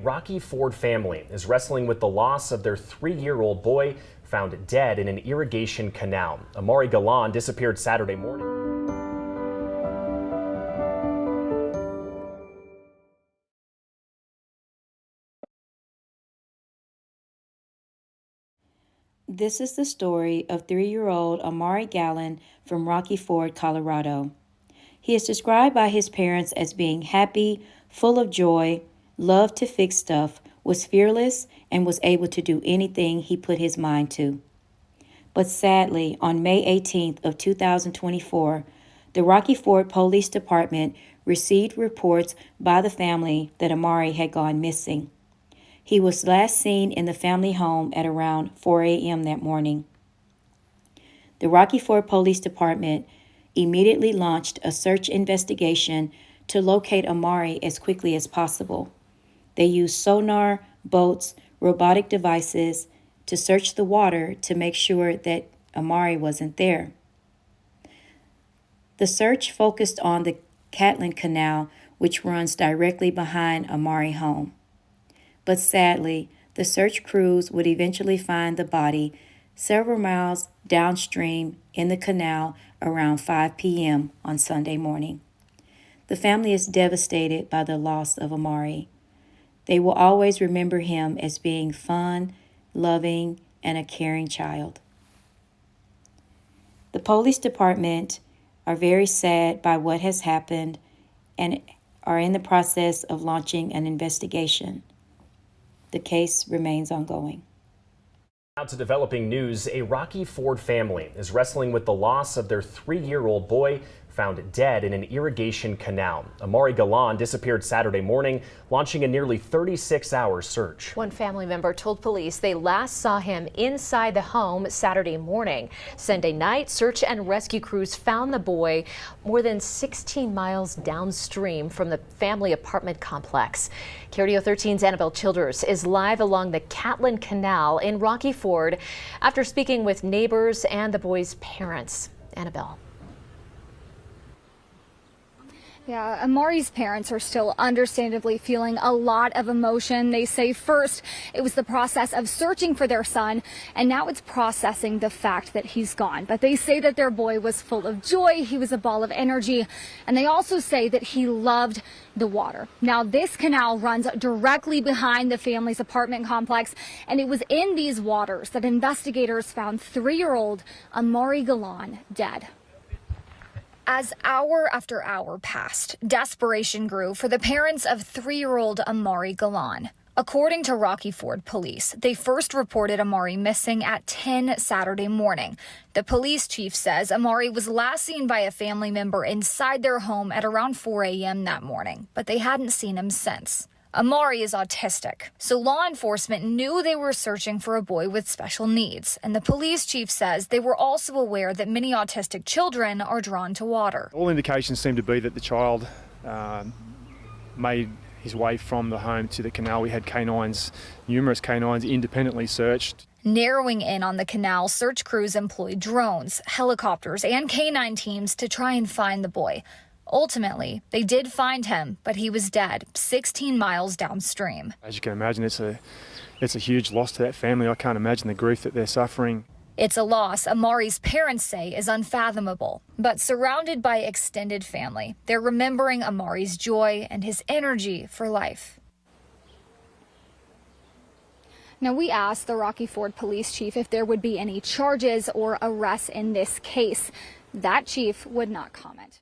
Rocky Ford family is wrestling with the loss of their 3-year-old boy found dead in an irrigation canal. Amari Galen disappeared Saturday morning. This is the story of 3-year-old Amari Galen from Rocky Ford, Colorado. He is described by his parents as being happy, full of joy, loved to fix stuff, was fearless, and was able to do anything he put his mind to. But sadly, on May 18th of 2024, the Rocky Ford Police Department received reports by the family that Amari had gone missing. He was last seen in the family home at around 4 a.m. that morning. The Rocky Ford Police Department immediately launched a search investigation to locate Amari as quickly as possible. They used sonar, boats, robotic devices to search the water to make sure that Amari wasn't there. The search focused on the Canal, which runs directly behind Amari's home. But sadly, the search crews would eventually find the body several miles downstream in the canal around 5 p.m. on Sunday morning. The family is devastated by the loss of Amari. They will always remember him as being fun, loving, and a caring child. The police department are very sad by what has happened and are in the process of launching an investigation. The case remains ongoing. Now to developing news, a Rocky Ford family is wrestling with the loss of their 3-year-old boy found dead in an irrigation canal. Amari Galen disappeared Saturday morning, launching a nearly 36-hour search. One family member told police they last saw him inside the home Saturday morning. Sunday night, search and rescue crews found the boy more than 16 miles downstream from the family apartment complex. KRDO 13's Annabelle Childers is live along the Canal in Rocky Ford after speaking with neighbors and the boy's parents. Annabelle. Yeah, Amari's parents are still understandably feeling a lot of emotion. They say first it was the process of searching for their son, and now it's processing the fact that he's gone. But they say that their boy was full of joy, he was a ball of energy, and they also say that he loved the water. Now, this canal runs directly behind the family's apartment complex, and it was in these waters that investigators found 3-year-old Amari Galen dead. As hour after hour passed, desperation grew for the parents of 3-year-old Amari Galen. According to Rocky Ford police, they first reported Amari missing at 10 Saturday morning. The police chief says Amari was last seen by a family member inside their home at around 4 a.m. that morning, but they hadn't seen him since. Amari is autistic, so law enforcement knew they were searching for a boy with special needs, and the police chief says they were also aware that many autistic children are drawn to water. All indications seem to be that the child made his way from the home to the canal. We had canines, numerous canines independently searched. Narrowing in on the canal, search crews employed drones, helicopters, and canine teams to try and find the boy. Ultimately, they did find him, but he was dead 16 miles downstream. As you can imagine, it's a huge loss to that family. I can't imagine the grief that they're suffering. It's a loss Amari's parents say is unfathomable, but surrounded by extended family, they're remembering Amari's joy and his energy for life. Now, we asked the Rocky Ford police chief if there would be any charges or arrests in this case. That chief would not comment.